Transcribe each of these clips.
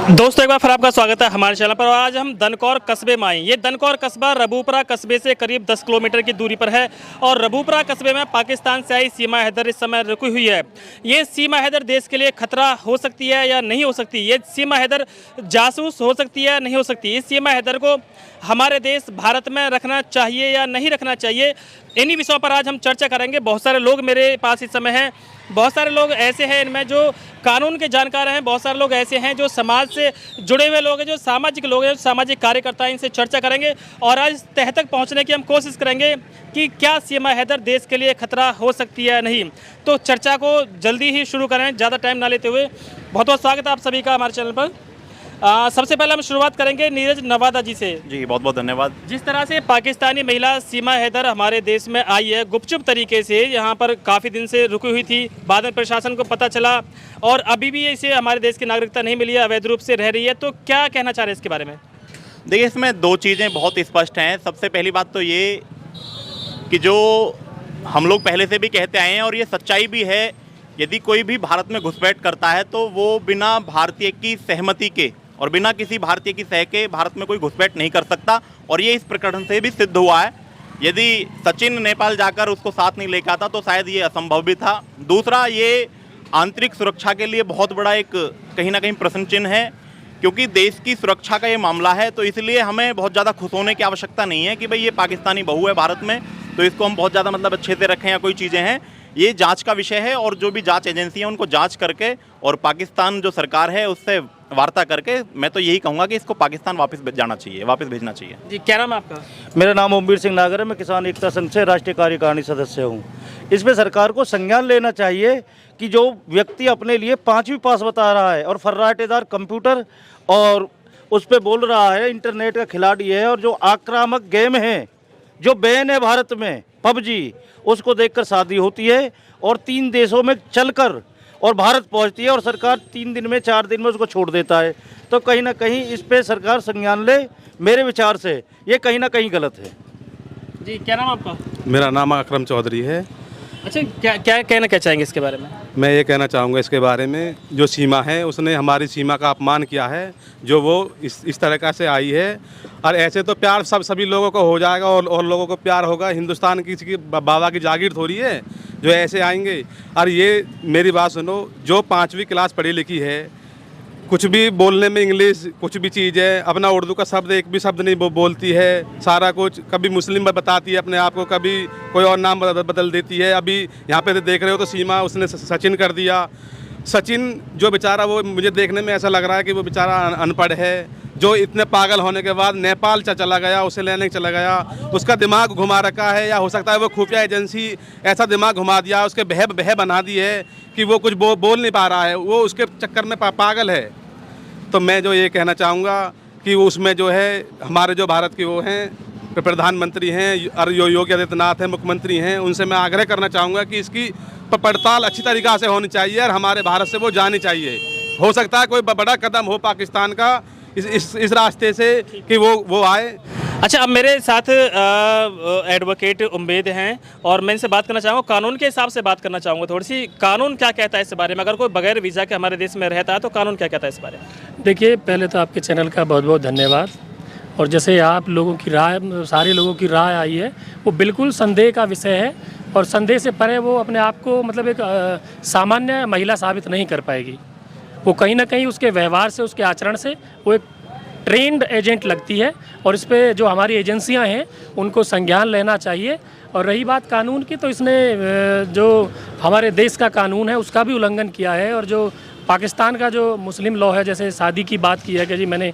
दोस्तों एक बार फिर आपका स्वागत है हमारे चैनल पर। आज हम दनकौर कस्बे में आए। ये दनकौर कस्बा रबूपुरा कस्बे से करीब 10 किलोमीटर की दूरी पर है और रबूपुरा कस्बे में पाकिस्तान से आई सीमा हैदर इस समय रुकी हुई है। ये सीमा हैदर देश के लिए खतरा हो सकती है या नहीं हो सकती, ये सीमा हैदर जासूस हो सकती है या नहीं हो सकती, इस सीमा हैदर को हमारे देश भारत में रखना चाहिए या नहीं रखना चाहिए, इन्हीं विषयों पर आज हम चर्चा करेंगे। बहुत सारे लोग मेरे पास इस समय हैं, बहुत सारे लोग ऐसे हैं इनमें जो कानून के जानकार हैं, बहुत सारे लोग ऐसे हैं जो समाज से जुड़े हुए लोग हैं, जो सामाजिक लोग हैं, जो सामाजिक कार्यकर्ता हैं। इनसे चर्चा करेंगे और आज तह तक पहुंचने की हम कोशिश करेंगे कि क्या सीमा हैदर देश के लिए खतरा हो सकती है या नहीं। तो चर्चा को जल्दी ही शुरू करें, ज़्यादा टाइम ना लेते हुए। बहुत बहुत स्वागत है आप सभी का हमारे चैनल पर। सबसे पहले हम शुरुआत करेंगे नीरज नवादा जी से। जी बहुत बहुत धन्यवाद। जिस तरह से पाकिस्तानी महिला सीमा हैदर हमारे देश में आई है गुपचुप तरीके से, यहाँ पर काफ़ी दिन से रुकी हुई थी, बाद में प्रशासन को पता चला और अभी भी इसे हमारे देश की नागरिकता नहीं मिली है, अवैध रूप से रह रही है, तो क्या कहना चाह रहे हैं इसके बारे में? देखिए, इसमें दो चीज़ें बहुत स्पष्ट हैं। सबसे पहली बात तो ये कि जो हम लोग पहले से भी कहते आए हैं और ये सच्चाई भी है, यदि कोई भी भारत में घुसपैठ करता है तो वो बिना भारतीय की सहमति के और बिना किसी भारतीय की सह के भारत में कोई घुसपैठ नहीं कर सकता। और ये इस प्रकरण से भी सिद्ध हुआ है। यदि सचिन नेपाल जाकर उसको साथ नहीं लेकर आता तो शायद ये असंभव भी था। दूसरा, ये आंतरिक सुरक्षा के लिए बहुत बड़ा एक कहीं ना कहीं प्रश्न चिन्ह है, क्योंकि देश की सुरक्षा का ये मामला है। तो इसलिए हमें बहुत ज़्यादा खुश होने की आवश्यकता नहीं है कि भाई ये पाकिस्तानी बहू है भारत में तो इसको हम बहुत ज़्यादा मतलब अच्छे से रखें या कोई चीज़ें हैं। ये जांच का विषय है और जो भी जांच एजेंसी है उनको जांच करके और पाकिस्तान जो सरकार है उससे वार्ता करके मैं तो यही कहूँगा कि इसको पाकिस्तान वापस जाना चाहिए, वापस भेजना चाहिए। जी, क्या नाम है आपका? मेरा नाम ओमवीर सिंह नागर है। मैं किसान एकता संघ से राष्ट्रीय कार्यकारिणी सदस्य हूँ। इसमें सरकार को संज्ञान लेना चाहिए कि जो व्यक्ति अपने लिए 5वीं पास बता रहा है और फर्राटेदार कंप्यूटर और उस पर बोल रहा है इंटरनेट का खिलाड़ी है, और जो आक्रामक गेम है जो बैन है भारत में पबजी, उसको देखकर शादी होती है और 3 देशों में चलकर और भारत पहुंचती है और सरकार 3 दिन में 4 दिन में उसको छोड़ देता है। तो कहीं ना कहीं इस पे सरकार संज्ञान ले। मेरे विचार से ये कहीं ना कहीं गलत है। जी, क्या नाम आपका? मेरा नाम अकरम चौधरी है। अच्छा, क्या कहना क्या चाहेंगे इसके बारे में? मैं ये कहना चाहूँगा इसके बारे में, जो सीमा है उसने हमारी सीमा का अपमान किया है, जो वो इस तरह से आई है। और ऐसे तो प्यार सभी लोगों को हो जाएगा और लोगों को प्यार होगा। हिंदुस्तान किसी की बाबा की जागीर थोड़ी है जो ऐसे आएंगे। और ये मेरी बात सुनो, जो 5वीं क्लास पढ़ी लिखी है, कुछ भी बोलने में इंग्लिश कुछ भी चीज़ है, अपना उर्दू का शब्द एक भी शब्द नहीं बोलती है, सारा कुछ कभी मुस्लिम बताती है अपने आप को, कभी कोई और नाम बदल देती है। अभी यहाँ पे देख रहे हो तो सीमा उसने सचिन कर दिया। सचिन जो बेचारा, वो मुझे देखने में ऐसा लग रहा है कि वो बेचारा अनपढ़ है, जो इतने पागल होने के बाद नेपाल चला गया, उसे लेने चला गया। उसका दिमाग घुमा रखा है, या हो सकता है वो खुफिया एजेंसी ऐसा दिमाग घुमा दिया, उसके बह बना दी है कि वो कुछ बोल नहीं पा रहा है, वो उसके चक्कर में पागल है। तो मैं जो ये कहना चाहूँगा कि उसमें जो है हमारे जो भारत की वो हैं प्रधानमंत्री हैं और योगी आदित्यनाथ हैं, मुख्यमंत्री हैं, उनसे मैं आग्रह करना चाहूँगा कि इसकी पड़ताल अच्छी तरीक़ा से होनी चाहिए और हमारे भारत से वो जानी चाहिए। हो सकता है कोई बड़ा कदम हो पाकिस्तान का इस रास्ते से कि वो आए। अच्छा, अब मेरे साथ एडवोकेट उम्मेद हैं और मैं इनसे बात करना चाहूँगा, कानून के हिसाब से बात करना चाहूँगा थोड़ी सी। कानून क्या कहता है इस बारे में? अगर कोई बगैर वीज़ा के हमारे देश में रहता है तो कानून क्या कहता है इस बारे में? देखिए, पहले तो आपके चैनल का बहुत बहुत धन्यवाद। और जैसे आप लोगों की राय, सारे लोगों की राय आई है, वो बिल्कुल संदेह का विषय है और संदेह से परे वो अपने आप को मतलब एक सामान्य महिला साबित नहीं कर पाएगी। वो कहीं ना कहीं उसके व्यवहार से, उसके आचरण से वो एक ट्रेंड एजेंट लगती है और इस पे जो हमारी एजेंसियां हैं उनको संज्ञान लेना चाहिए। और रही बात कानून की, तो इसने जो हमारे देश का कानून है उसका भी उल्लंघन किया है। और जो पाकिस्तान का जो मुस्लिम लॉ है, जैसे शादी की बात की है कि जी मैंने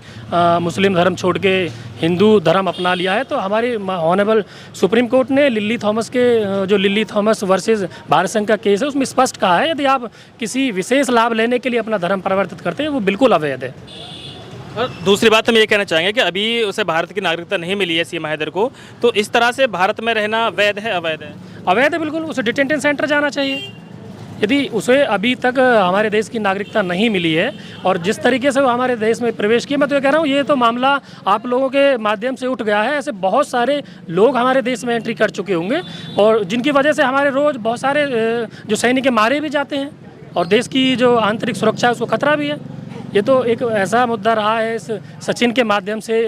मुस्लिम धर्म छोड़ के हिंदू धर्म अपना लिया है, तो हमारी ऑनरेबल सुप्रीम कोर्ट ने लिली थॉमस के जो लिली थॉमस वर्सेस भारत संघ का केस है उसमें स्पष्ट कहा है, यदि आप किसी विशेष लाभ लेने के लिए अपना धर्म परिवर्तित करते हैं वो बिल्कुल अवैध है। और दूसरी बात हम ये कहना चाहेंगे कि अभी उसे भारत की नागरिकता नहीं मिली है सीमा हैदर को, तो इस तरह से भारत में रहना वैध है अवैध है? अवैध है बिल्कुल। उसे डिटेंशन सेंटर जाना चाहिए। यदि उसे अभी तक हमारे देश की नागरिकता नहीं मिली है और जिस तरीके से वो हमारे देश में प्रवेश किया, मैं तो ये कह रहा हूँ ये तो मामला आप लोगों के माध्यम से उठ गया है। ऐसे बहुत सारे लोग हमारे देश में एंट्री कर चुके होंगे और जिनकी वजह से हमारे रोज़ बहुत सारे जो सैनिक मारे भी जाते हैं और देश की जो आंतरिक सुरक्षा है उसको खतरा भी है। ये तो एक ऐसा मुद्दा रहा है, इस सचिन के माध्यम से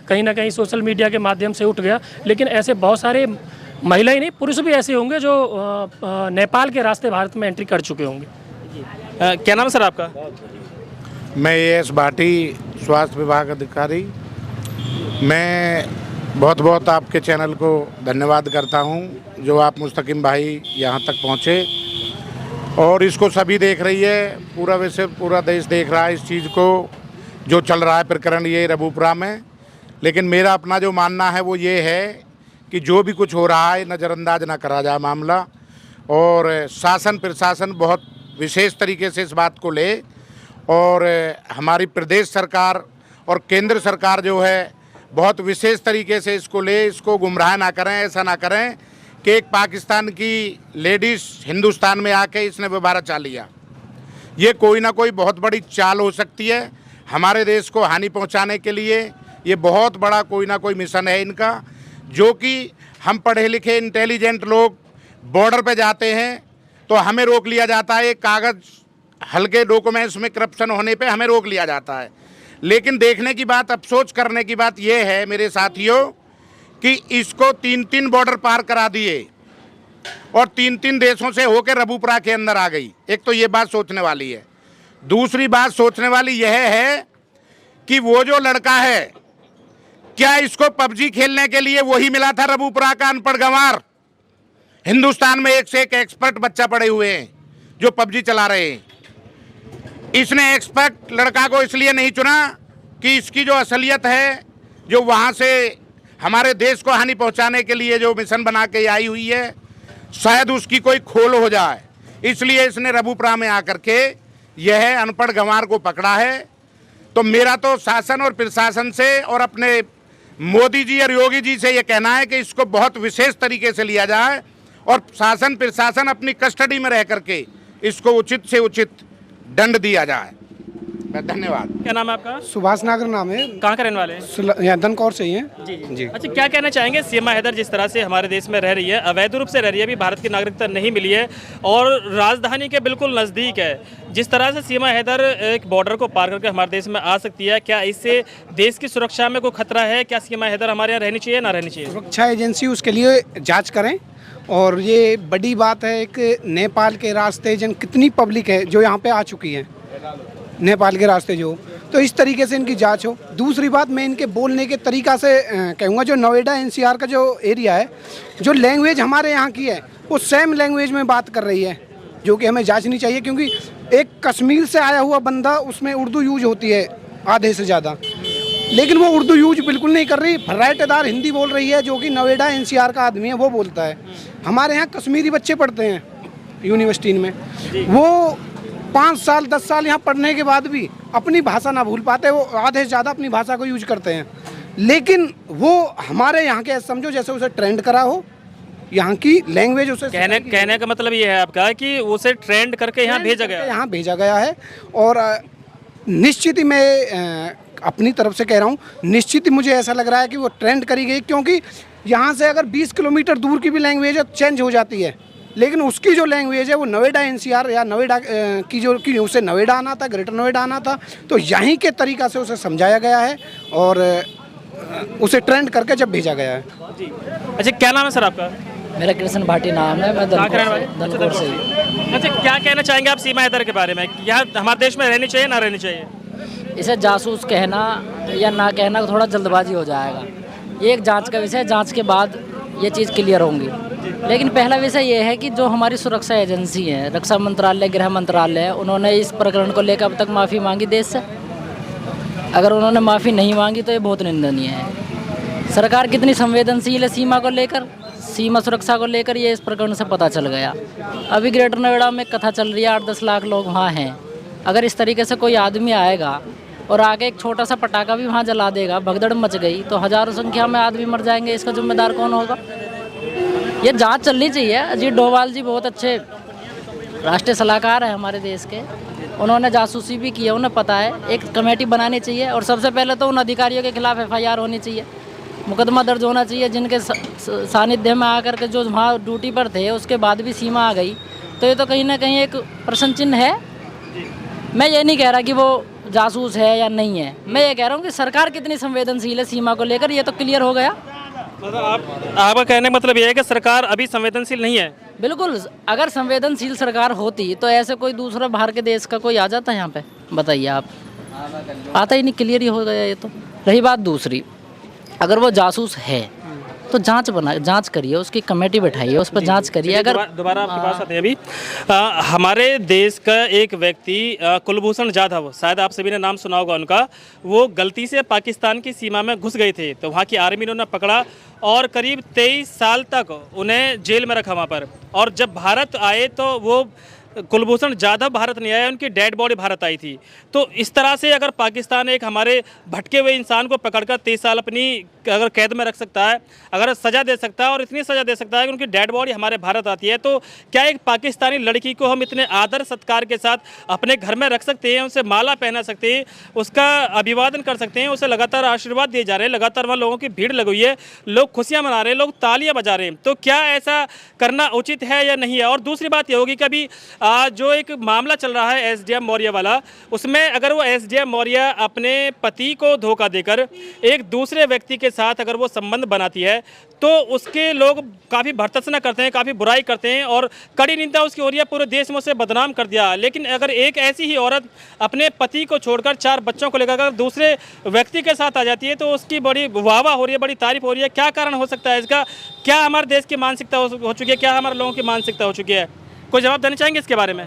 कहीं ना कहीं सोशल मीडिया के माध्यम से उठ गया, लेकिन ऐसे बहुत सारे महिला ही नहीं, पुरुष भी ऐसे होंगे जो नेपाल के रास्ते भारत में एंट्री कर चुके होंगे। क्या नाम है सर आपका? मैं एस भाटी, स्वास्थ्य विभाग अधिकारी। मैं बहुत बहुत आपके चैनल को धन्यवाद करता हूं जो आप मुस्तकिम भाई यहां तक पहुंचे, और इसको सभी देख रही है, पूरा वैसे पूरा देश देख रहा है इस चीज़ को जो चल रहा है प्रकरण ये रबूपुरा में। लेकिन मेरा अपना जो मानना है वो ये है कि जो भी कुछ हो रहा है नज़रअंदाज ना करा जाए मामला, और शासन प्रशासन बहुत विशेष तरीके से इस बात को ले, और हमारी प्रदेश सरकार और केंद्र सरकार जो है बहुत विशेष तरीके से इसको ले, इसको गुमराह ना करें। ऐसा ना करें कि एक पाकिस्तान की लेडीज़ हिंदुस्तान में आके इसने व्यवहार चाल लिया। ये कोई ना कोई बहुत बड़ी चाल हो सकती है हमारे देश को हानि पहुंचाने के लिए। ये बहुत बड़ा कोई ना कोई मिशन है इनका, जो कि हम पढ़े लिखे इंटेलिजेंट लोग बॉर्डर पे जाते हैं तो हमें रोक लिया जाता है, कागज़ हल्के डॉक्यूमेंट्स में करप्शन होने पे हमें रोक लिया जाता है। लेकिन देखने की बात, अफसोस करने की बात यह है मेरे साथियों कि इसको 3-3 बॉर्डर पार करा दिए और 3-3 देशों से होकर रबूपुरा के अंदर आ गई। एक तो ये बात सोचने वाली है। दूसरी बात सोचने वाली यह है कि वो जो लड़का है, क्या इसको पबजी खेलने के लिए वही मिला था रबूपुरा का अनपढ़ गंवार? हिंदुस्तान में एक से एक एक्सपर्ट बच्चा पड़े हुए हैं जो पबजी चला रहे हैं। इसने एक्सपर्ट लड़का को इसलिए नहीं चुना कि इसकी जो असलियत है, जो वहाँ से हमारे देश को हानि पहुँचाने के लिए जो मिशन बना के आई हुई है, शायद उसकी कोई खोल हो जाए, इसलिए इसने रबूपुरा में आकर के यह अनपढ़ गंवार को पकड़ा है। तो मेरा तो शासन और प्रशासन से और अपने मोदी जी और योगी जी से ये कहना है कि इसको बहुत विशेष तरीके से लिया जाए और शासन प्रशासन अपनी कस्टडी में रह करके इसको उचित से उचित दंड दिया जाए। धन्यवाद। क्या नाम है आपका? सुभाष नागर नाम है। कहाँ के रहने वाले हैं? यहाँ दनकौर से ही हैं। जी। अच्छा, क्या कहना चाहेंगे? सीमा हैदर जिस तरह से हमारे देश में रह रही है, अवैध रूप से रह रही है, अभी भारत की नागरिकता नहीं मिली है और राजधानी के बिल्कुल नज़दीक है, जिस तरह से सीमा हैदर एक बॉर्डर को पार करके हमारे देश में आ सकती है, क्या इससे देश की सुरक्षा में कोई खतरा है? क्या सीमा हैदर हमारे यहाँ रहनी चाहिए, ना रहनी चाहिए? सुरक्षा एजेंसी उसके लिए जाँच करें। और ये बड़ी बात है, एक नेपाल के रास्ते जन कितनी पब्लिक है जो यहाँ पे आ चुकी है, नेपाल के रास्ते जो, तो इस तरीके से इनकी जांच हो। दूसरी बात, मैं इनके बोलने के तरीका से कहूँगा, जो नोएडा एनसीआर का जो एरिया है, जो लैंग्वेज हमारे यहाँ की है वो सेम लैंग्वेज में बात कर रही है, जो कि हमें जांचनी चाहिए। क्योंकि एक कश्मीर से आया हुआ बंदा, उसमें उर्दू यूज होती है आधे से ज़्यादा, लेकिन वो उर्दू यूज बिल्कुल नहीं कर रही, फर्राटेदार हिंदी बोल रही है, जो कि नोएडा एनसीआर का आदमी है वो बोलता है। हमारे यहाँ कश्मीरी बच्चे पढ़ते हैं यूनिवर्सिटी में, वो 5 साल 10 साल यहाँ पढ़ने के बाद भी अपनी भाषा ना भूल पाते, वो आधे से ज़्यादा अपनी भाषा को यूज करते हैं। लेकिन वो हमारे यहाँ के समझो जैसे उसे ट्रेंड करा हो, यहाँ की लैंग्वेज उसे कहने का मतलब ये है आपका कि उसे ट्रेंड करके यहाँ भेजा गया है। और निश्चित ही मैं अपनी तरफ से कह रहा हूँ, निश्चित ही मुझे ऐसा लग रहा है कि वो ट्रेंड करी गई, क्योंकि यहाँ से अगर 20 किलोमीटर दूर की भी लैंग्वेज है चेंज हो जाती है, लेकिन उसकी जो लैंग्वेज है वो नोएडा एनसीआर या नोएडा की उसे नोएडा आना था, ग्रेटर नोएडा आना था, तो यहीं के तरीक़ा से उसे समझाया गया है और उसे ट्रेंड करके जब भेजा गया है। अच्छा, क्या नाम है सर आपका? मेरा कृष्ण भाटी नाम है, मैं दनकौर से। अच्छा, क्या कहना चाहेंगे आप सीमा हैदर के बारे में? यहाँ हमारे देश में रहनी चाहिए, ना रहनी चाहिए? इसे जासूस कहना या ना कहना थोड़ा जल्दबाजी हो जाएगा। ये एक जांच का विषय है, जांच के बाद ये चीज़ क्लियर होंगी। लेकिन पहला विषय ये है कि जो हमारी सुरक्षा एजेंसी है, रक्षा मंत्रालय, गृह मंत्रालय है, उन्होंने इस प्रकरण को लेकर अब तक माफ़ी मांगी देश से। अगर उन्होंने माफ़ी नहीं मांगी तो ये बहुत निंदनीय है। सरकार कितनी संवेदनशील है सीमा को लेकर, सीमा सुरक्षा को लेकर, ये इस प्रकरण से पता चल गया। अभी ग्रेटर नोएडा में कथा चल रही है, 8-10 लाख लोग वहाँ हैं। अगर इस तरीके से कोई आदमी आएगा और आगे एक छोटा सा पटाखा भी वहाँ जला देगा, भगदड़ मच गई, तो हज़ारों संख्या में आदमी मर जाएंगे। इसका जिम्मेदार कौन होगा? ये जांच चलनी चाहिए। अजीत डोभाल जी बहुत अच्छे राष्ट्रीय सलाहकार हैं हमारे देश के, उन्होंने जासूसी भी की है, उन्हें पता है। एक कमेटी बनानी चाहिए और सबसे पहले तो उन अधिकारियों के खिलाफ FIR होनी चाहिए, मुकदमा दर्ज होना चाहिए, जिनके सानिध्य में आकर के जो वहाँ ड्यूटी पर थे उसके बाद भी सीमा आ गई, तो ये तो कहीं ना कहीं एक प्रश्न चिन्ह है। मैं ये नहीं कह रहा कि वो जासूस है या नहीं है। मैं ये कह रहा हूँ कि सरकार कितनी संवेदनशील है सीमा को लेकर, ये तो क्लियर हो गया। मतलब आपका कहने का मतलब ये है कि सरकार अभी संवेदनशील नहीं है। बिल्कुल, अगर संवेदनशील सरकार होती तो ऐसे कोई दूसरा बाहर के देश का कोई आ जाता यहाँ पे, बताइए आप? आता ही नहीं, क्लियर ही हो गया ये तो। रही बात दूसरी, अगर वो जासूस है तो जांच करिए, उसकी कमेटी बैठाइए, उस पर जांच करिए। अगर दोबारा आपके पास आते हैं अभी हमारे देश का एक व्यक्ति कुलभूषण जाधव, शायद आप सभी ने नाम सुना होगा उनका, वो गलती से पाकिस्तान की सीमा में घुस गए थे, तो वहाँ की आर्मी ने उन्हें पकड़ा और करीब 23 साल तक उन्हें जेल में रखा वहाँ पर। और जब भारत आए तो वो कुलभूषण जाधव भारत नहीं आया, उनकी डेड बॉडी भारत आई थी। तो इस तरह से अगर पाकिस्तान एक हमारे भटके हुए इंसान को पकड़कर 23 साल अपनी अगर कैद में रख सकता है, अगर सज़ा दे सकता है और इतनी सज़ा दे सकता है कि उनकी डेड बॉडी हमारे भारत आती है, तो क्या एक पाकिस्तानी लड़की को हम इतने आदर सत्कार के साथ अपने घर में रख सकते हैं, उसे माला पहना सकते हैं, उसका अभिवादन कर सकते हैं, उसे लगातार आशीर्वाद दिए जा रहे हैं, लगातार वहाँ लोगों की भीड़ लगी हुई है, लोग खुशियाँ मना रहे हैं, लोग तालियाँ बजा रहे हैं, तो क्या ऐसा करना उचित है या नहीं है? और दूसरी बात ये होगी कि अभी जो एक मामला चल रहा है एसडीएम मौर्य वाला, उसमें अगर वो एसडीएम मौर्य अपने पति को धोखा देकर एक दूसरे व्यक्ति के साथ अगर वो संबंध बनाती है तो उसके लोग काफ़ी भर्त्सना करते हैं, काफ़ी बुराई करते हैं और कड़ी निंदा उसकी हो रही है, पूरे देश में उसे बदनाम कर दिया। लेकिन अगर एक ऐसी ही औरत अपने पति को छोड़कर 4 बच्चों को लेकर अगर दूसरे व्यक्ति के साथ आ जाती है तो उसकी बड़ी वाहवाह हो रही है, बड़ी तारीफ हो रही है। क्या कारण हो सकता है इसका? क्या हमारे देश की मानसिकता हो चुकी है? क्या हमारे लोगों की मानसिकता हो चुकी है? कोई जवाब देना चाहेंगे इसके बारे में?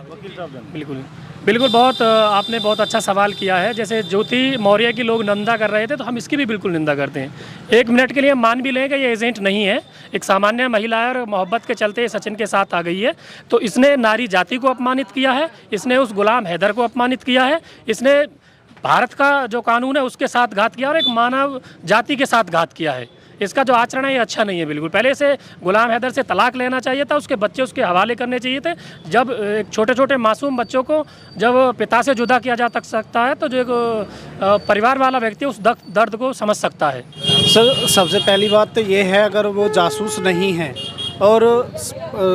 बिल्कुल बिल्कुल, बहुत आपने बहुत अच्छा सवाल किया है। जैसे ज्योति मौर्य की लोग निंदा कर रहे थे, तो हम इसकी भी बिल्कुल निंदा करते हैं। 1 मिनट के लिए मान भी लें कि ये एजेंट नहीं है, एक सामान्य महिला है और मोहब्बत के चलते सचिन के साथ आ गई है, तो इसने नारी जाति को अपमानित किया है, इसने उस गुलाम हैदर को अपमानित किया है, इसने भारत का जो कानून है उसके साथ घात किया और एक मानव जाति के साथ घात किया है। इसका जो आचरण है ये अच्छा नहीं है बिल्कुल। पहले से गुलाम हैदर से तलाक लेना चाहिए था, उसके बच्चे उसके हवाले करने चाहिए थे। जब एक छोटे छोटे मासूम बच्चों को जब पिता से जुदा किया जा सकता है तो जो एक परिवार वाला व्यक्ति उस दर्द को समझ सकता है। सर, सबसे पहली बात तो ये है, अगर वो जासूस नहीं है और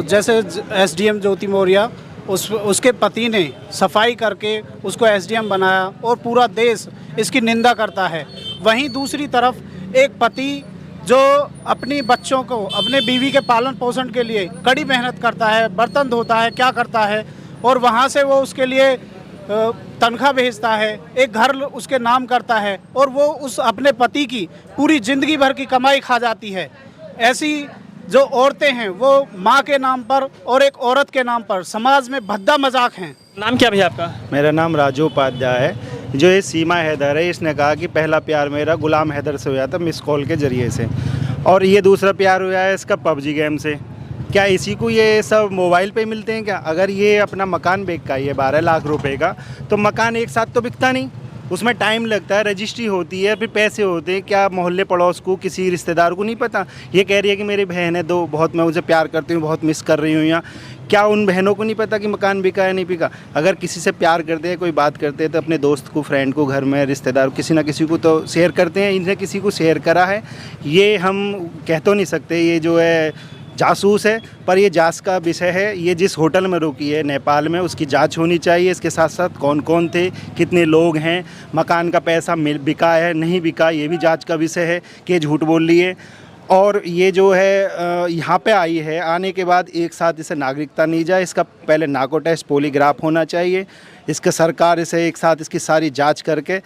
जैसे एसडीएम ज्योति मौर्य उसके पति ने सफाई करके उसको एसडीएम बनाया और पूरा देश इसकी निंदा करता है, वहीं दूसरी तरफ एक पति जो अपनी बच्चों को, अपने बीवी के पालन पोषण के लिए कड़ी मेहनत करता है, बर्तन धोता है, क्या करता है, और वहाँ से वो उसके लिए तनख्वाह भेजता है, एक घर उसके नाम करता है और वो उस अपने पति की पूरी ज़िंदगी भर की कमाई खा जाती है। ऐसी जो औरतें हैं वो माँ के नाम पर और एक औरत के नाम पर समाज में भद्दा मजाक हैं। नाम क्या भैया आपका? मेरा नाम राजू उपाध्याय है। जो ये सीमा हैदर है, इसने कहा कि पहला प्यार मेरा गुलाम हैदर से हुआ था मिस कॉल के ज़रिए से, और ये दूसरा प्यार हुआ है इसका पबजी गेम से। क्या इसी को ये सब मोबाइल पे मिलते हैं क्या? अगर ये अपना मकान बेच का ये 12 लाख रुपए का, तो मकान एक साथ तो बिकता नहीं, उसमें टाइम लगता है, रजिस्ट्री होती है, फिर पैसे होते हैं। क्या मोहल्ले पड़ोस को, किसी रिश्तेदार को नहीं पता? ये कह रही है कि मेरी बहन है 2, बहुत मैं उसे प्यार करती हूँ, बहुत मिस कर रही हूँ यहाँ। क्या उन बहनों को नहीं पता कि मकान बिका है नहीं बिका? अगर किसी से प्यार करते हैं, कोई बात करते हैं, तो अपने दोस्त को, फ्रेंड को, घर में रिश्तेदार किसी ना किसी को तो शेयर करते हैं। इन्हें किसी को शेयर करा है, ये हम कह तो नहीं सकते ये जो है जासूस है, पर ये जांच का विषय है। ये जिस होटल में रुकी है नेपाल में, उसकी जांच होनी चाहिए। इसके साथ साथ कौन कौन थे, कितने लोग हैं, मकान का पैसा बिका है नहीं बिका, ये भी जांच का विषय है कि ये झूठ बोल रही है। और ये जो है यहाँ पे आई है, आने के बाद एक साथ इसे नागरिकता नहीं जाए, इसका पहले नाको टेस्ट, पॉलीग्राफ होना चाहिए। इसका सरकार इसे एक साथ इसकी सारी जाँच करके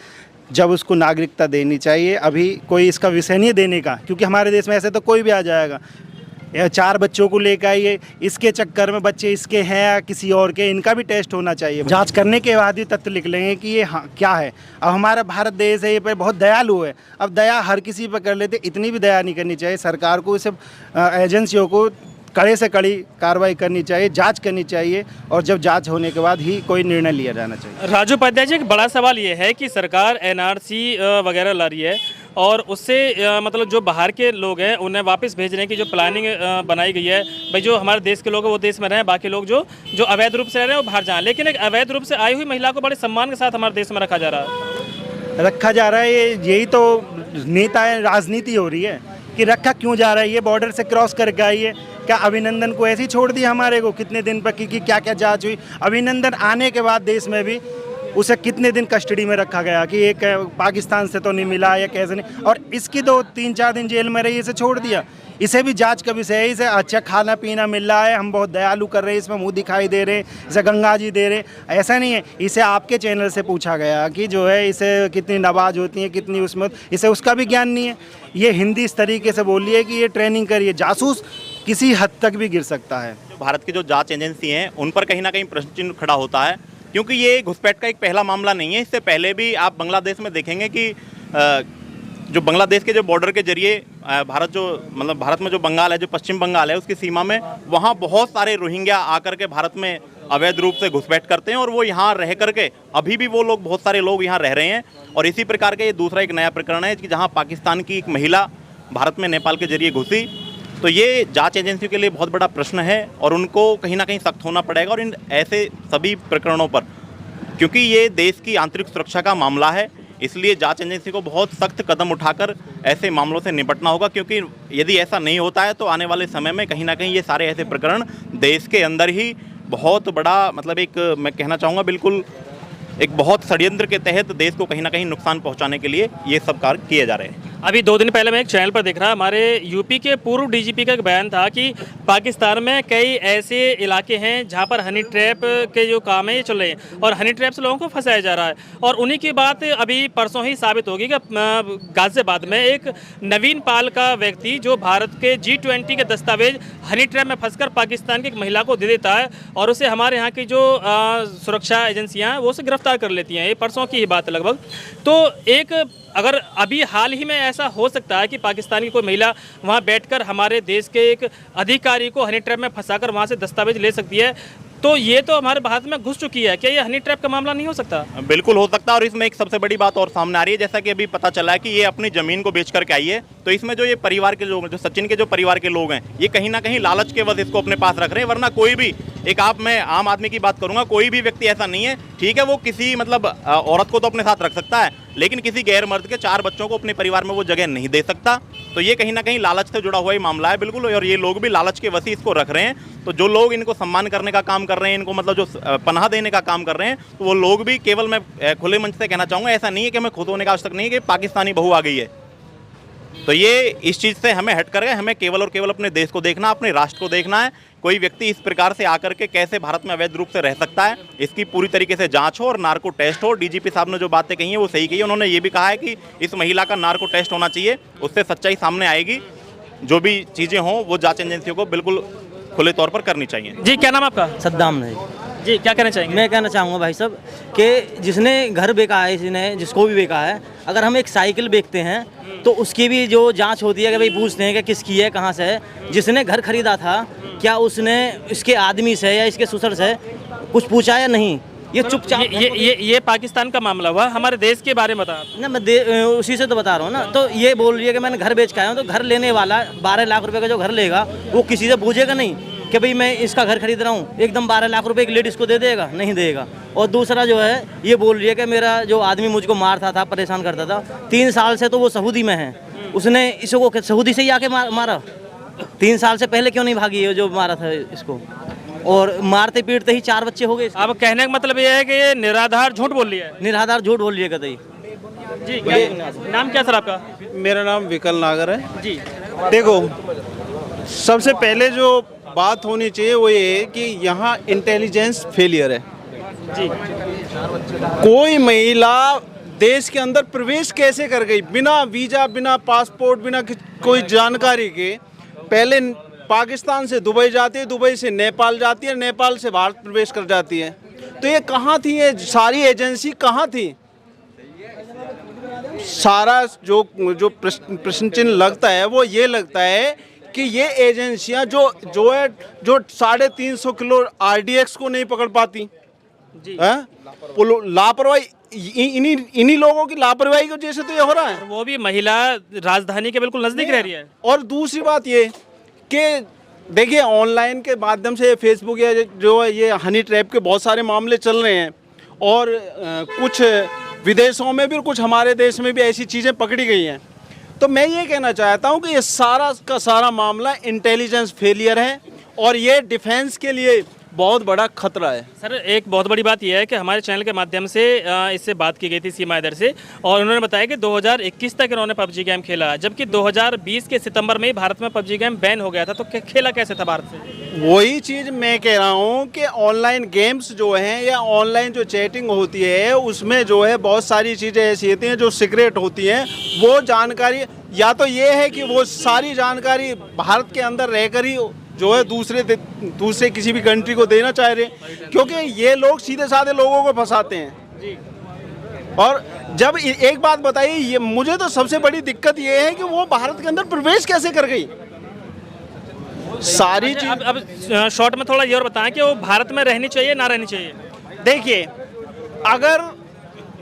जब उसको नागरिकता देनी चाहिए। अभी कोई इसका विषय नहीं है देने का, क्योंकि हमारे देश में ऐसे तो कोई भी आ जाएगा। 4 बच्चों को लेकर आइए, इसके चक्कर में बच्चे इसके हैं या किसी और के, इनका भी टेस्ट होना चाहिए। जांच करने के बाद ही तथ्य लिख लेंगे कि ये क्या है। अब हमारा भारत देश है, ये पे बहुत दयालु है। अब दया हर किसी पर कर लेते, इतनी भी दया नहीं करनी चाहिए। सरकार को इसे एजेंसियों को कड़े से कड़ी कार्रवाई करनी चाहिए, जांच करनी चाहिए, और जब जांच होने के बाद ही कोई निर्णय लिया जाना चाहिए। राजू उपाध्याय जी, एक बड़ा सवाल ये है कि सरकार एनआरसी वगैरह ला रही है और उससे मतलब जो बाहर के लोग हैं उन्हें वापस भेजने की जो प्लानिंग बनाई गई है, भाई जो हमारे देश के लोग हैं वो देश में रहें, बाकी लोग जो अवैध रूप से रह रहे हैं वो बाहर जाएं। लेकिन एक अवैध रूप से आई हुई महिला को बड़े सम्मान के साथ हमारे देश में रखा जा रहा है। यही तो नेता है, राजनीति हो रही है कि रखा क्यों जा रहा है। ये बॉर्डर से क्रॉस करके आई है, क्या अभिनंदन को ऐसे ही छोड़ दिया हमारे को? कितने दिन पर की क्या क्या जांच हुई? अभिनंदन आने के बाद देश में भी उसे कितने दिन कस्टडी में रखा गया कि एक पाकिस्तान से तो नहीं मिला या कैसे नहीं, और इसकी तो 3-4 दिन जेल में रही, इसे छोड़ दिया। इसे भी जांच का विषय है, इसे अच्छा खाना पीना मिल रहा है, हम बहुत दयालु कर रहे हैं, इसमें मुंह दिखाई दे रहे, इसे गंगा जी दे रहे, ऐसा नहीं है। इसे आपके चैनल से पूछा गया कि जो है इसे कितनी नवाज होती है, कितनी उसमें, इसे उसका भी ज्ञान नहीं है। ये हिंदी इस तरीके से बोल रही है कि ये ट्रेनिंग करिए, जासूस किसी हद तक भी गिर सकता है। भारत की जो जांच एजेंसी हैं उन पर कहीं ना कहीं प्रश्न चिन्ह खड़ा होता है, क्योंकि ये घुसपैठ का एक पहला मामला नहीं है। इससे पहले भी आप बांग्लादेश में देखेंगे कि जो बांग्लादेश के जो बॉर्डर के जरिए भारत में जो बंगाल है, जो पश्चिम बंगाल है, उसकी सीमा में वहाँ बहुत सारे रोहिंग्या आकर के भारत में अवैध रूप से घुसपैठ करते हैं और वो यहाँ रह करके अभी भी वो लोग, बहुत सारे लोग यहाँ रह रहे हैं। और इसी प्रकार का ये दूसरा एक नया प्रकरण है कि जहाँ पाकिस्तान की एक महिला भारत में नेपाल के जरिए घुसी। तो ये जांच एजेंसियों के लिए बहुत बड़ा प्रश्न है और उनको कहीं ना कहीं सख्त होना पड़ेगा और इन ऐसे सभी प्रकरणों पर, क्योंकि ये देश की आंतरिक सुरक्षा का मामला है, इसलिए जांच एजेंसी को बहुत सख्त कदम उठाकर ऐसे मामलों से निपटना होगा। क्योंकि यदि ऐसा नहीं होता है तो आने वाले समय में कहीं ना कहीं ये सारे ऐसे प्रकरण देश के अंदर ही बहुत बड़ा, मतलब एक, मैं कहना चाहूँगा बिल्कुल एक बहुत षड्यंत्र के तहत देश को कहीं ना कहीं नुकसान पहुँचाने के लिए ये सब कार्य किए जा रहे हैं। अभी 2 दिन पहले मैं एक चैनल पर देख रहा, हमारे यूपी के पूर्व डीजीपी का एक बयान था कि पाकिस्तान में कई ऐसे इलाके हैं जहां पर हनी ट्रैप के जो काम है ये चल रहे हैं और हनी ट्रैप से लोगों को फंसाया जा रहा है। और उन्हीं की बात अभी परसों ही साबित होगी कि गाजियाबाद में एक नवीन पाल का व्यक्ति जो भारत के G20 के दस्तावेज हनी ट्रैप में फंसकर पाकिस्तान की एक महिला को दे देता है और उसे हमारे यहाँ की जो सुरक्षा एजेंसियाँ हैं वो उसे गिरफ्तार कर लेती हैं। ये परसों की ही बात है लगभग। तो एक अगर अभी हाल ही में ऐसा हो सकता है कि पाकिस्तान की कोई महिला वहां बैठकर हमारे देश के एक अधिकारी को हनी ट्रैप में फंसाकर वहां से दस्तावेज ले सकती है, तो ये तो हमारे भारत में घुस चुकी है। क्या ये हनी ट्रैप का मामला नहीं हो सकता? बिल्कुल हो सकता है। और इसमें एक सबसे बड़ी बात और सामने आ रही है, जैसा कि अभी पता चला है कि ये अपनी ज़मीन को बेच करके आई है। तो इसमें जो ये परिवार के लोग, जो सचिन के जो परिवार के लोग हैं, ये कहीं ना कहीं लालच के वजह इसको अपने पास रख रहे हैं। वरना कोई भी मैं आम आदमी की बात करूंगा, कोई भी व्यक्ति ऐसा नहीं है, ठीक है, वो किसी औरत को तो अपने साथ रख सकता है, लेकिन किसी गैर मर्द के 4 बच्चों को अपने परिवार में वो जगह नहीं दे सकता। तो ये कहीं ना कहीं लालच से जुड़ा हुआ ही मामला है बिल्कुल। और ये लोग भी लालच के वसी इसको रख रहे हैं। तो जो लोग इनको सम्मान करने का काम कर रहे हैं, इनको जो पनाह देने का काम कर रहे हैं, तो वो लोग भी केवल, मैं खुले मंच से कहना चाहूँगा, ऐसा नहीं है कि हमें खुद होने का आवश्यक नहीं है कि पाकिस्तानी बहू आ गई है। तो ये इस चीज़ से हमें हट कर हमें केवल और केवल अपने देश को देखना, अपने राष्ट्र को देखना है। कोई व्यक्ति इस प्रकार से आकर के कैसे भारत में अवैध रूप से रह सकता है, इसकी पूरी तरीके से जांच हो और नार्को टेस्ट हो। डीजीपी साहब ने जो बातें कही हैं वो सही कही है। उन्होंने ये भी कहा है कि इस महिला का नार्को टेस्ट होना चाहिए, उससे सच्चाई सामने आएगी। जो भी चीज़ें हों वो जांच एजेंसियों को बिल्कुल खुले तौर पर करनी चाहिए। जी, क्या नाम आपका? सद्दाम नहीं जी, क्या कहना चाहेंगे? मैं कहना चाहूँगा भाई साहब कि जिसने घर बेचा है, इसने जिसको भी बेचा है, अगर हम एक साइकिल बेचते हैं तो उसकी भी जो जांच होती है कि भाई पूछते हैं कि किसकी है, कहाँ से है। जिसने घर खरीदा था क्या उसने इसके आदमी से या इसके ससुर से कुछ पूछा या नहीं? ये चुपचाप ये पाकिस्तान का मामला हुआ, हमारे देश के बारे में बता ना, मैं उसी से तो बता रहा हूँ ना। तो ये बोल रही है कि मैंने घर बेच के आया हूँ, तो घर लेने वाला 12 लाख रुपए का जो घर लेगा वो किसी से पूछेगा नहीं कि भाई मैं इसका घर खरीद रहा हूँ, एकदम 12 लाख रुपए एक लेडीज़ को दे देगा? नहीं देगा। और दूसरा जो है ये बोल रही है कि मेरा जो आदमी मुझको मारता था, परेशान करता था, 3 साल से तो वो सऊदी में है, उसने इसको सऊदी से ही आके मारा। 3 साल से पहले क्यों नहीं भागी है जो मारा था इसको? और मारते पीटते ही 4 बच्चे हो गए। अब कहने का मतलब ये है कि ये निराधार झूठ बोल रही है। निराधार झूठ बोल रही है कतई। जी, नाम क्या सर आपका? मेरा नाम विकल नागर है जी। देखो, सबसे पहले जो बात होनी चाहिए वो ये है कि यहाँ इंटेलिजेंस फेलियर है जी। कोई महिला देश के अंदर प्रवेश कैसे कर गई बिना वीज़ा, बिना पासपोर्ट, बिना कोई जानकारी के? पहले पाकिस्तान से दुबई जाती है, दुबई से नेपाल जाती है, नेपाल से भारत प्रवेश कर जाती है। तो ये कहाँ थी? ये सारी एजेंसी कहाँ थी? सारा जो प्रश्न चिन्ह लगता है वो ये लगता है कि ये एजेंसियां जो 350 किलो RDX को नहीं पकड़ पाती, लापरवाही, इन्हीं लोगों की लापरवाही की वजह से तो ये हो रहा है। वो भी महिला राजधानी के बिल्कुल नजदीक रह रही है। और दूसरी बात ये कि देखिए, ऑनलाइन के माध्यम से फेसबुक या जो है ये हनी ट्रैप के बहुत सारे मामले चल रहे हैं और कुछ विदेशों में भी, कुछ हमारे देश में भी ऐसी चीज़ें पकड़ी गई हैं। तो मैं ये कहना चाहता हूँ कि ये सारा का सारा मामला इंटेलिजेंस फेलियर है और ये डिफेंस के लिए बहुत बड़ा खतरा है। सर एक बहुत बड़ी बात यह है कि हमारे चैनल के माध्यम से इससे बात की गई थी सीमा हैदर से, और उन्होंने बताया कि 2021 तक इन्होंने पबजी गेम खेला, जबकि 2020 के सितंबर में ही भारत में पबजी गेम बैन हो गया था। तो खेला कैसे था भारत से? वही चीज़ मैं कह रहा हूँ कि ऑनलाइन गेम्स जो हैं या ऑनलाइन जो चैटिंग होती है उसमें जो है बहुत सारी चीज़ें ऐसी होती हैं जो सीक्रेट होती हैं। वो जानकारी या तो ये है कि वो सारी जानकारी भारत के अंदर रहकर ही जो है दूसरे किसी भी कंट्री को देना चाह रहे हैं, क्योंकि ये लोग सीधे साधे लोगों को फंसाते हैं। और जब एक बात बताइए, ये मुझे तो सबसे बड़ी दिक्कत ये है कि वो भारत के अंदर प्रवेश कैसे कर गई सारी चीज। अब शॉर्ट में थोड़ा ये और बताएं कि वो भारत में रहनी चाहिए ना रहनी चाहिए? देखिए, अगर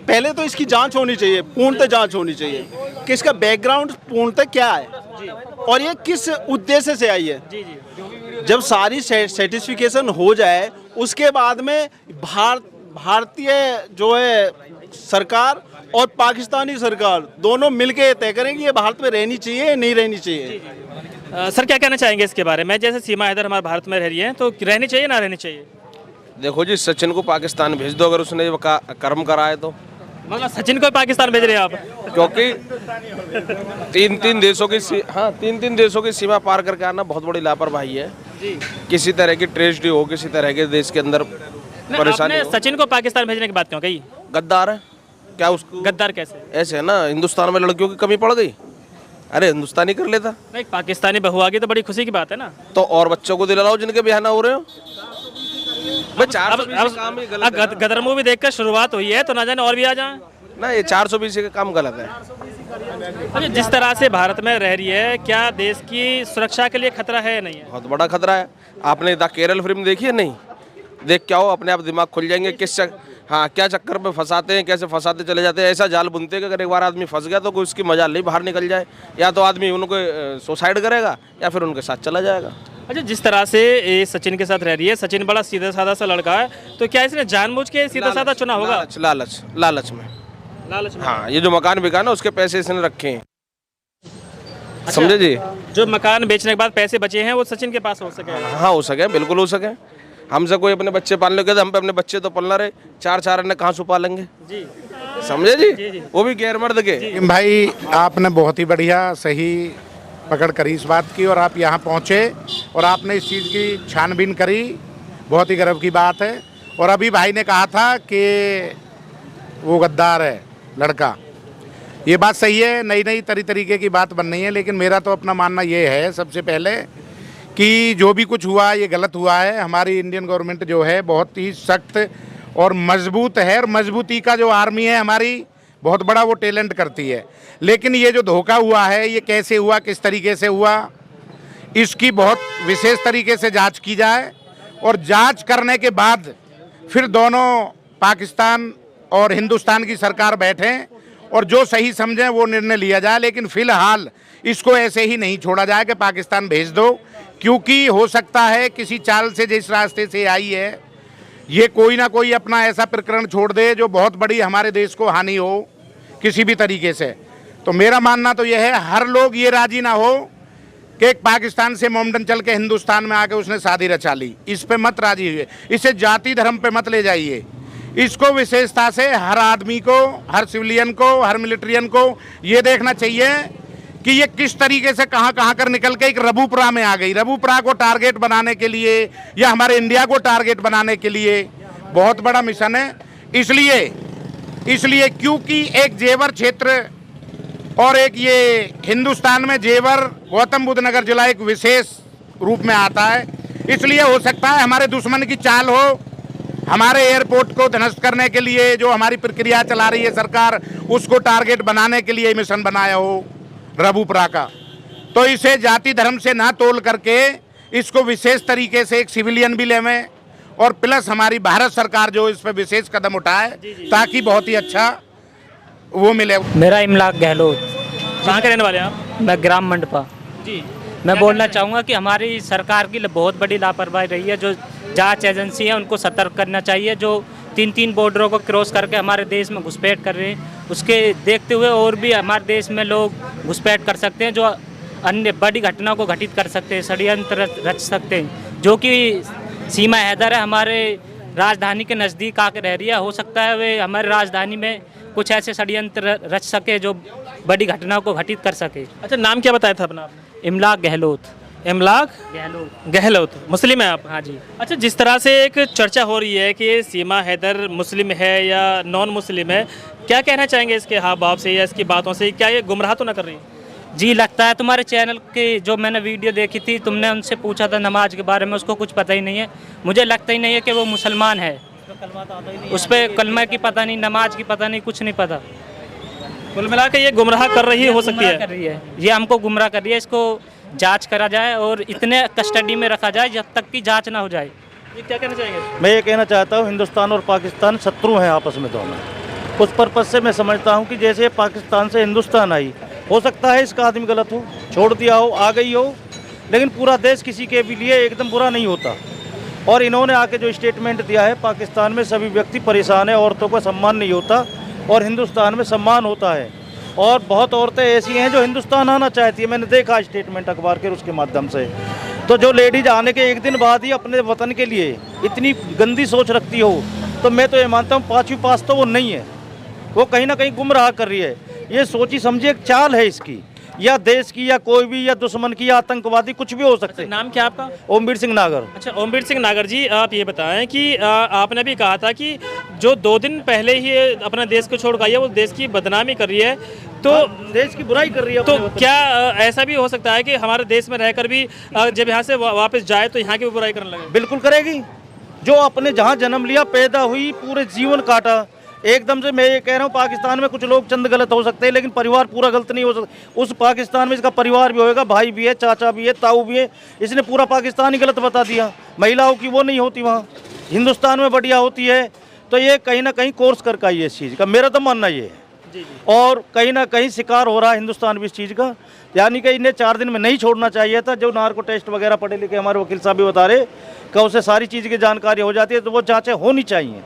पहले तो इसकी जांच होनी चाहिए, पूर्णतः जांच होनी चाहिए कि इसका बैकग्राउंड पूर्णतः क्या है और ये किस उद्देश्य से आई है। जब सारी सर्टिफिकेशन हो जाए उसके बाद में भारतीय जो है सरकार और पाकिस्तानी सरकार दोनों मिलके तय करें कि ये भारत में रहनी चाहिए या नहीं रहनी चाहिए। सर क्या कहना चाहेंगे इसके बारे में? जैसे सीमा हैदर हमारे भारत में रह रही है, तो रहनी चाहिए ना रहनी चाहिए? देखो जी, सचिन को पाकिस्तान भेज दो अगर उसने कर्म कराए तो। मतलब सचिन को पाकिस्तान भेज रहे हैं आप? क्योंकि तीन देशों की सीमा पार करके आना बहुत बड़ी लापरवाही है। किसी तरह की ट्रेजेडी हो, किसी तरह के देश के अंदर परेशानी हो। सचिन को पाकिस्तान भेजने की बात क्यों कही? गद्दार है क्या? उसको गद्दार कैसे? ऐसे है ना, हिंदुस्तान में लड़कियों की कमी पड़ गई, अरे हिंदुस्तानी कर लेता। नहीं, पाकिस्तानी बहू आ गई तो बड़ी खुशी की बात है ना। तो और बच्चों को दिलाओ जिनके ब्याह ना हो रहे हो। गदर मूवी देखकर शुरुआत हुई है, तो ना जाने और भी आ जाए ना। ये 420 का काम गलत है। अच्छा, जिस तरह से भारत में रह रही है, क्या देश की सुरक्षा के लिए खतरा है या नहीं है? बहुत बड़ा खतरा है। आपने द केरल फिल्म देखी है? नहीं देख क्या हो, अपने आप दिमाग खुल जाएंगे क्या चक्कर में फंसाते हैं, कैसे फंसाते चले जाते हैं। ऐसा जाल बुनते हैं कि अगर एक बार आदमी फंस गया तो कोई उसकी मजाल नहीं बाहर निकल जाए। या तो आदमी उनको सुसाइड करेगा या फिर उनके साथ चला जाएगा। अच्छा, जिस तरह से ये सचिन के साथ रह रही है, सचिन बड़ा सीधा साधा सा लड़का है, तो क्या इसने जानबूझ के सीधा साधा चुना होगा? लालच में। हाँ, ये जो मकान बिका ना उसके पैसे इसने रखे हैं। अच्छा, समझे जी? जो मकान बेचने के बाद पैसे बचे हैं वो सचिन के पास हो सके? हाँ हो सके, बिल्कुल हो सके। हमसे कोई अपने बच्चे पालने के, हम पे अपने बच्चे तो पलना रहे, चार अन्य कहाँ से पालेंगे जी? समझे जी? वो भी गैर मर्द के। भाई आपने बहुत ही बढ़िया सही पकड़ करी इस बात की, और आप यहाँ पहुँचे और आपने इस चीज़ की छानबीन करी, बहुत ही गर्व की बात है। और अभी भाई ने कहा था कि वो गद्दार है लड़का, ये बात सही है। नई तरीके की बात बन रही है, लेकिन मेरा तो अपना मानना ये है सबसे पहले कि जो भी कुछ हुआ ये गलत हुआ है। हमारी इंडियन गवर्नमेंट जो है बहुत ही सख्त और मजबूत है, और मजबूती का जो आर्मी है हमारी बहुत बड़ा वो टैलेंट करती है। लेकिन ये जो धोखा हुआ है ये कैसे हुआ, किस तरीके से हुआ, इसकी बहुत विशेष तरीके से जांच की जाए, और जांच करने के बाद फिर दोनों पाकिस्तान और हिंदुस्तान की सरकार बैठें और जो सही समझें वो निर्णय लिया जाए। लेकिन फिलहाल इसको ऐसे ही नहीं छोड़ा जाए कि पाकिस्तान भेज दो, क्योंकि हो सकता है किसी चाल से जिस रास्ते से आई है ये कोई ना कोई अपना ऐसा प्रकरण छोड़ दे जो बहुत बड़ी हमारे देश को हानि हो किसी भी तरीके से। तो मेरा मानना तो यह है, हर लोग ये राजी ना हो कि एक पाकिस्तान से मोमडन चल के हिंदुस्तान में आके उसने शादी रचा ली, इस पे मत राजी हुए। इसे जाति धर्म पे मत ले जाइए। इसको विशेषता से हर आदमी को, हर सिविलियन को, हर मिलिट्रियन को ये देखना चाहिए कि ये किस तरीके से कहाँ कर निकल के एक रबूपुरा में आ गई। रबूपुरा को टारगेट बनाने के लिए या हमारे इंडिया को टारगेट बनाने के लिए बहुत बड़ा मिशन है। इसलिए क्योंकि एक जेवर क्षेत्र और एक ये हिंदुस्तान में जेवर गौतम बुद्ध नगर जिला एक विशेष रूप में आता है, इसलिए हो सकता है हमारे दुश्मन की चाल हो हमारे एयरपोर्ट को ध्वस्त करने के लिए जो हमारी प्रक्रिया चला रही है सरकार, उसको टारगेट बनाने के लिए मिशन बनाया हो रबूपुरा का। तो इसे जाति धर्म से ना तोल करके इसको विशेष तरीके से एक सिविलियन भी लेवें, और प्लस हमारी भारत सरकार जो इस पर विशेष कदम उठाए ताकि बहुत ही अच्छा वो मिले। मेरा इमलाक गहलोत। कहाँ के रहने वाले हैं आप? मैं ग्राम मंडपा जी। मैं बोलना चाहूँगा कि हमारी सरकार की बहुत बड़ी लापरवाही रही है। जो जांच एजेंसी है उनको सतर्क करना चाहिए, जो तीन बॉर्डरों को क्रॉस करके हमारे देश में घुसपैठ कर रहे हैं, उसके देखते हुए और भी हमारे देश में लोग घुसपैठ कर सकते हैं, जो अन्य बड़ी घटना को घटित कर सकते हैं, षड्यंत्र रच सकते हैं, जो कि सीमा हैदर है, हमारे राजधानी के नज़दीक आकर रह रही है। हो सकता है वे हमारे राजधानी में कुछ ऐसे षड्यंत्र रच सके जो बड़ी घटना को घटित कर सके। अच्छा, नाम क्या बताया था अपना आपने? इमलाक गहलोत। इमलाक गहलोत, मुस्लिम है आप? हाँ जी। अच्छा, जिस तरह से एक चर्चा हो रही है कि सीमा हैदर मुस्लिम है या नॉन मुस्लिम है, क्या कहना चाहेंगे इसके हाव भाव से या इसकी बातों से? क्या ये गुमराह तो ना कर रही है? जी, लगता है तुम्हारे चैनल के जो मैंने वीडियो देखी थी, तुमने उनसे पूछा था नमाज के बारे में, उसको कुछ पता ही नहीं है। मुझे लगता ही नहीं है कि वो मुसलमान है। उस पर कलमा की पता नहीं, नमाज की पता नहीं, कुछ नहीं पता। कुल मिला के ये गुमराह कर रही हो सकती है। कर रही है, ये हमको गुमराह कर रही है। इसको जांच करा जाए और इतने कस्टडी में रखा जाए जब तक की जांच ना हो जाए। ये क्या कहना चाहेंगे? मैं ये कहना चाहता हूँ, हिंदुस्तान और पाकिस्तान शत्रु हैं आपस में दोनों। उस पर्पज़ से मैं समझता हूँ कि जैसे पाकिस्तान से हिंदुस्तान आई, हो सकता है इसका आदमी गलत हो, छोड़ दिया हो, आ गई हो, लेकिन पूरा देश किसी के भी लिए एकदम बुरा नहीं होता। और इन्होंने आके जो स्टेटमेंट दिया है, पाकिस्तान में सभी व्यक्ति परेशान है, औरतों का सम्मान नहीं होता और हिंदुस्तान में सम्मान होता है। और बहुत औरतें ऐसी हैं जो हिंदुस्तान आना चाहती है, मैंने देखा स्टेटमेंट अखबार के उसके माध्यम से। तो जो लेडीज आने के एक दिन बाद ही अपने वतन के लिए इतनी गंदी सोच रखती हो, तो मैं तो ये मानता हूँ 5वीं पास तो वो नहीं है, वो कहीं ना कहीं गुमराह कर रही है। ये सोची समझी एक चाल है इसकी, या देश की या कोई भी, या दुश्मन की या आतंकवादी, कुछ भी हो सकते हैं। नाम क्या आपका? ओमवीर सिंह नागर। अच्छा, ओमवीर सिंह नागर जी, आप ये बताएं कि आपने भी कहा था कि जो 2 दिन पहले ही अपने देश को छोड़ गई है, वो देश की बदनामी कर रही है, तो देश की बुराई कर रही है। तो क्या ऐसा भी हो सकता है कि हमारे देश में रहकर भी जब यहाँ से वापस जाए तो यहाँ की भी बुराई करने लगे? बिल्कुल करेगी। जो अपने जहाँ जन्म लिया, पैदा हुई, पूरे जीवन काटा, एकदम से मैं ये कह रहा हूँ, पाकिस्तान में कुछ लोग चंद गलत हो सकते हैं, लेकिन परिवार पूरा गलत नहीं हो सकता। उस पाकिस्तान में इसका परिवार भी होएगा, भाई भी है, चाचा भी है, ताऊ भी है। इसने पूरा पाकिस्तान ही गलत बता दिया। महिलाओं की वो नहीं होती वहाँ, हिंदुस्तान में बढ़िया होती है। तो ये कहीं ना कहीं कोर्स करके आई है इस चीज़ का, मेरा तो मानना ये है। और कहीं ना कहीं शिकार हो रहा है हिंदुस्तान भी इस चीज़ का। यानी कि इन्हें 4 दिन में नहीं छोड़ना चाहिए था। जो नार्को टेस्ट वगैरह पढ़े लिखे हमारे वकील साहब भी बता रहे कि उसे सारी चीज़ की जानकारी हो जाती है, तो वो जाँचें होनी चाहिए।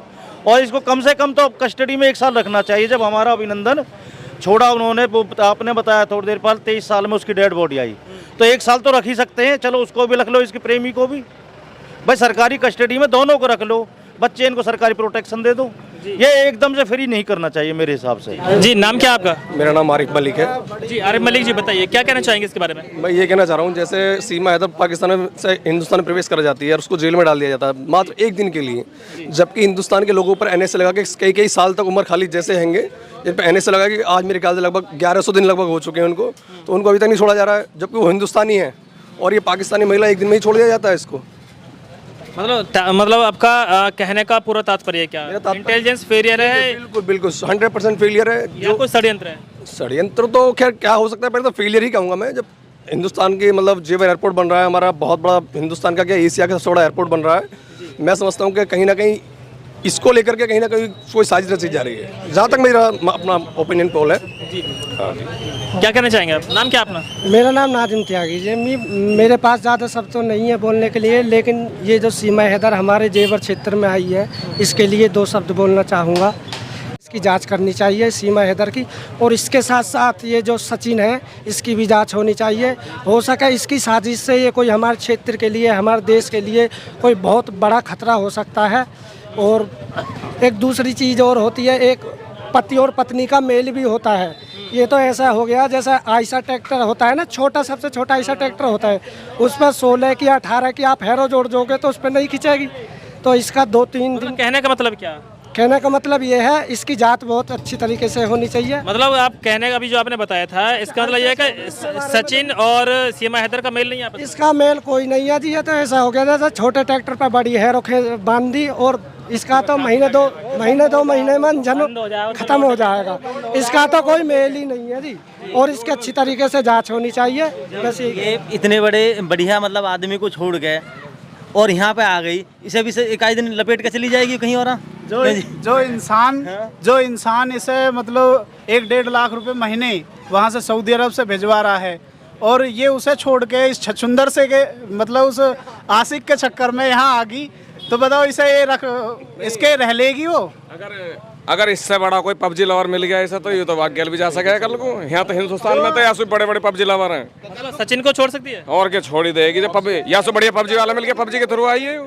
और इसको कम से कम तो कस्टडी में 1 साल रखना चाहिए। जब हमारा अभिनंदन छोड़ा उन्होंने, वो आपने बताया थोड़ी देर पहले, 23 साल में उसकी डेड बॉडी आई, तो 1 साल तो रख ही सकते हैं। चलो उसको भी रख लो, इसके प्रेमी को भी, भाई सरकारी कस्टडी में दोनों को रख लो, बच्चे इनको सरकारी प्रोटेक्शन दे दो। ये एकदम से फ्री नहीं करना चाहिए मेरे हिसाब से। जी, नाम क्या आपका? मेरा नाम आरिफ मलिक है। जी, आरिफ मलिक जी, बताइए क्या कहना चाहेंगे इसके बारे में? मैं ये कहना चाह रहा हूँ, जैसे सीमा हैदर पाकिस्तान से हिंदुस्तान में प्रवेश कर जाती है और उसको जेल में डाल दिया जाता है मात्र 1 दिन के लिए, जबकि हिंदुस्तान के लोगों पर NSA लगा के कई साल तक उम्र खाली जैसे हैंगे, जिन पर NSA लगा कि आज मेरे ख्याल से लगभग 1100 दिन लगभग हो चुके हैं उनको, तो उनको अभी तक नहीं छोड़ा जा रहा है, जबकि वो हिंदुस्तानी है। और ये पाकिस्तानी महिला 1 दिन में ही छोड़ दिया जाता है इसको। मतलब आपका कहने का पूरा तात्पर्य क्या? इंटेलिजेंस फेलियर है? बिल्कुल बिल्कुल 100% फेलियर है। या कोई षड्यंत्र है? षड्यंत्र तो खैर क्या हो सकता है, पहले तो फेलियर ही कहूँगा मैं। जब हिंदुस्तान की मतलब जेवर एयरपोर्ट बन रहा है हमारा, बहुत बड़ा हिंदुस्तान का क्या एशिया का सबसे बड़ा एयरपोर्ट बन रहा है, मैं समझता हूँ कि कहीं ना कहीं इसको लेकर के कहीं ना कहीं कोई साजिश रची जा रही है, जहाँ तक मेरा अपना ओपिनियन पोल है। क्या कहना चाहेंगे आप? नाम क्या अपना? मेरा नाम नादिम त्यागी जी। मेरे पास ज़्यादा शब्द तो नहीं है बोलने के लिए, लेकिन ये जो सीमा हैदर हमारे जेवर क्षेत्र में आई है, इसके लिए 2 शब्द बोलना चाहूँगा। इसकी जांच करनी चाहिए सीमा हैदर की, और इसके साथ साथ ये जो सचिन है, इसकी भी जांच होनी चाहिए। हो सके इसकी साजिश से ये कोई हमारे क्षेत्र के लिए, हमारे देश के लिए कोई बहुत बड़ा खतरा हो सकता है। और एक दूसरी चीज़ और होती है, एक पति और पत्नी का मेल भी होता है। ये तो ऐसा हो गया जैसा आयशा ट्रैक्टर होता है ना, छोटा, सबसे छोटा आयशा ट्रैक्टर होता है, उस पर 16 की 18 की आप हैरो जोड़ दोगे तो उस पर नहीं खिंचेगी। तो इसका 2-3 दिन। कहने का मतलब क्या? कहने का मतलब ये है, इसकी जांच बहुत अच्छी तरीके से होनी चाहिए। मतलब आप कहने का, अभी जो आपने बताया था, इसका मतलब ये है कि सचिन और सीमा हैदर का मेल नहीं है? इसका मेल कोई नहीं है जी। ये तो ऐसा हो गया जैसा छोटे ट्रैक्टर पर बड़ी हैरो बांध दी, और इसका तो महीने दो महीने में इंजन खत्म हो जाएगा। इसका तो कोई मेल ही नहीं है जी, और इसकी अच्छी तरीके से जांच होनी चाहिए। वैसे ये इतने बड़े बढ़िया मतलब आदमी को छोड़ गए और यहाँ पे आ गई, इसे भी 1 दिन लपेट के चली जाएगी कहीं और। जो इंसान इसे मतलब 1-1.5 लाख रुपए महीने वहाँ से सऊदी अरब से भिजवा रहा है, और ये उसे छोड़ के इस छछुंदर से के मतलब उस आशिक के चक्कर में यहाँ आ गई, तो बताओ इसे ये इसके रह लेगी वो? अगर इससे बड़ा कोई PUBG लवर मिल गया ऐसा, तो ये तो भाग्य भी जा सकेगा कल को। यहाँ तो हिंदुस्तान में तो या सो बड़े PUBG लवर हैं। सचिन को छोड़ सकती है? और क्या छोड़ ही देगी? जब या सो बढ़िया PUBG वाला मिल गया, PUBG के थ्रू आई है।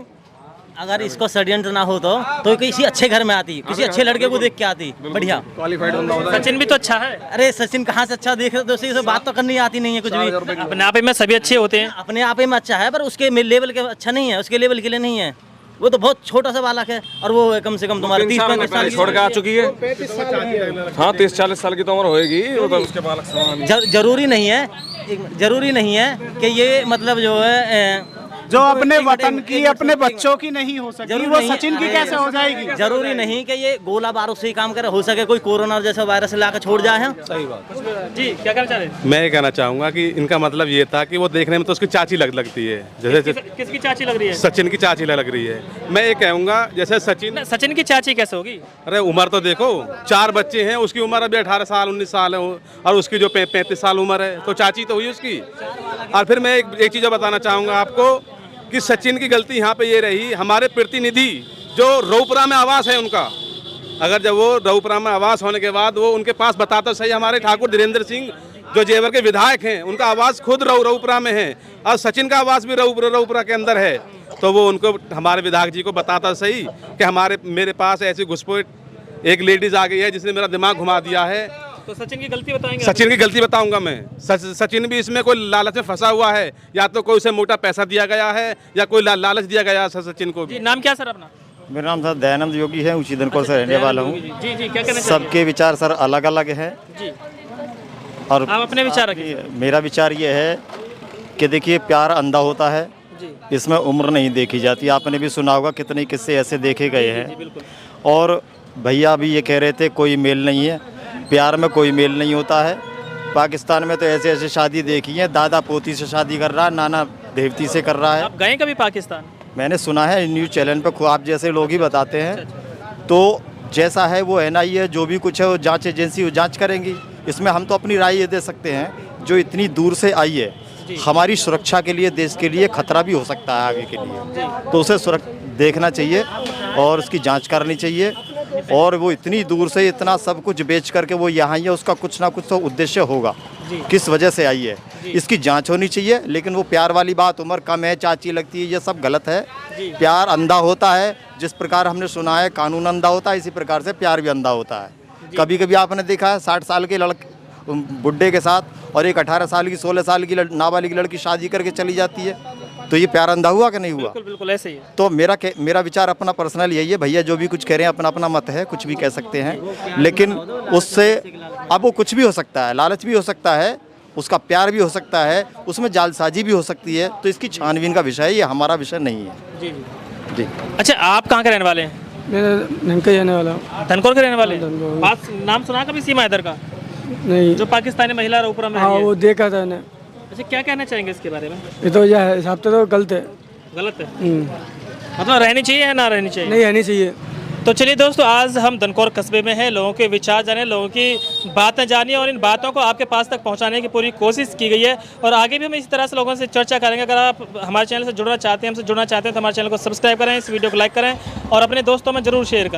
अगर इसको षड्यंत्र ना हो तो किसी अच्छे घर में आती, किसी अच्छे लड़के को देख के आती, बढ़िया क्वालिफाइड बंदा होता है। सचिन भी तो अच्छा है। अरे सचिन कहाँ से अच्छा देख रहे हो, तो बात तो करनी आती नहीं है कुछ भी। अपने आप में सभी अच्छे होते हैं। अपने आप में अच्छा है, पर उसके लेवल के अच्छा नहीं है, उसके लेवल के लिए नहीं है। वो तो बहुत छोटा सा बालक है, और वो कम से कम तुम्हारे 30-35 साल छोड़ के आ चुकी है। हाँ 30-40 साल की तो उम्र होएगी, वो तो उसके बालक समान। जरूरी नहीं है कि ये मतलब जो है जो अपने वतन की, अपने बच्चों की नहीं हो सकती, वो सचिन की कैसे हो जाएगी? जरूरी नहीं कि ये गोला बारूद से ही काम करे, हो सके कोई कोरोना जैसा वायरस लाकर छोड़ जाए हैं। सही बात। जी क्या कहना चाह रहे हैं? मैं ये कहना चाहूँगा कि इनका मतलब ये था कि वो देखने में तो उसकी चाची लगती है, जैसे किसकी चाची लग रही है? सचिन की चाची लग रही है। मैं ये कहूँगा जैसे सचिन की चाची कैसे होगी? अरे उम्र तो देखो, 4 बच्चे हैं, उसकी उम्र अभी 18 साल 19 साल है, और उसकी जो 35 साल उम्र है, तो चाची तो हुई उसकी। और फिर मैं एक चीज़ बताना चाहूँगा आपको कि सचिन की गलती यहाँ पे ये रही, हमारे प्रतिनिधि जो रऊपुरा में आवास है उनका, अगर जब वो रऊपुरा में आवास होने के बाद वो उनके पास बताता सही, हमारे ठाकुर धीरेन्द्र सिंह जो जेवर के विधायक हैं, उनका आवास खुद रऊपुरा में है, और सचिन का आवास भी रऊपुरा के अंदर है, तो वो उनको, हमारे विधायक जी को बताता सही कि मेरे पास ऐसी घुसपैठ एक लेडीज आ गई है जिसने मेरा दिमाग घुमा दिया है। तो सचिन की गलती बताएंगे? सचिन की गलती बताऊंगा मैं। सचिन भी इसमें कोई लालच में फंसा हुआ है, या तो कोई उसे मोटा पैसा दिया गया है या कोई लालच दिया गया है सचिन को भी। नाम क्या सर अपना? मेरा नाम सर दयानंद योगी है, ऊंची दनकौर से रहने वाला हूँ। जी जी क्या कहना चाहिए? सबके विचार सर अलग अलग हैं जी, और आप अपने विचार रखिए। मेरा विचार ये है कि देखिए, प्यार अंधा होता है, इसमें उम्र नहीं देखी जाती। आपने भी सुना होगा कितने किस्से ऐसे देखे गए हैं। और भैया भी ये कह रहे थे कोई मेल नहीं है, प्यार में कोई मेल नहीं होता है। पाकिस्तान में तो ऐसे ऐसे शादी देखी है, दादा पोती से शादी कर रहा है, नाना देवती से कर रहा है। आप गए कभी पाकिस्तान? मैंने सुना है, न्यूज़ चैनल पे आप जैसे लोग ही बताते हैं। तो जैसा है वो है ना, ये जो भी कुछ है वो जांच एजेंसी वो जांच करेंगी। इसमें हम तो अपनी राय ये दे सकते हैं, जो इतनी दूर से आई है, हमारी सुरक्षा के लिए, देश के लिए खतरा भी हो सकता है आगे के लिए, तो उसे देखना चाहिए और उसकी जांच करनी चाहिए। और वो इतनी दूर से इतना सब कुछ बेच करके वो यहाँ ही है, उसका कुछ ना कुछ तो उद्देश्य होगा, किस वजह से आई है, इसकी जांच होनी चाहिए। लेकिन वो प्यार वाली बात, उम्र कम है, चाची लगती है, ये सब गलत है। प्यार अंधा होता है, जिस प्रकार हमने सुना है कानून अंधा होता है, इसी प्रकार से प्यार भी अंधा होता है। कभी कभी आपने देखा है 60 साल के बुड्ढे के साथ और एक 18 साल की 16 साल की नाबालिग लड़की शादी करके चली जाती है, तो ये प्यार अंधा हुआ कि नहीं हुआ? बिल्कुल ऐसे ही है। तो मेरा विचार अपना पर्सनल यही है। भैया जो भी कुछ कह रहे हैं अपना अपना मत है, कुछ भी कह सकते हैं, लेकिन उससे अब वो कुछ भी हो सकता है, लालच भी हो सकता है, उसका प्यार भी हो सकता है, उसमें जालसाजी भी हो सकती है। तो इसकी छानबीन का विषय है, ये हमारा विषय नहीं है। जी जी। अच्छा, आप कहाँ के रहने वाले हैं? मैं धनकर रहने वाला हूँ। धनकौर के रहने वाले हैं? बात नाम सुना कभी सीमा हैदर का? नहीं। जो पाकिस्तानी महिला रऊपुरा में? हाँ, वो देखा था मैंने। अच्छा, क्या कहना चाहेंगे इसके बारे में? ये तो यह हिसाब तो गलत है। गलत है मतलब रहनी चाहिए या ना रहनी चाहिए? नहीं रहनी चाहिए। तो चलिए दोस्तों, आज हम दनकौर कस्बे में हैं, लोगों के विचार जाने, लोगों की बातें जानिए और इन बातों को आपके पास तक पहुंचाने की पूरी कोशिश की गई है। और आगे भी हम इसी तरह से लोगों से चर्चा करेंगे। अगर आप हमारे चैनल से जुड़ना चाहते हैं, हमसे जुड़ना चाहते हैं, तो हमारे चैनल को सब्सक्राइब करें, इस वीडियो को लाइक करें और अपने दोस्तों में ज़रूर शेयर करें।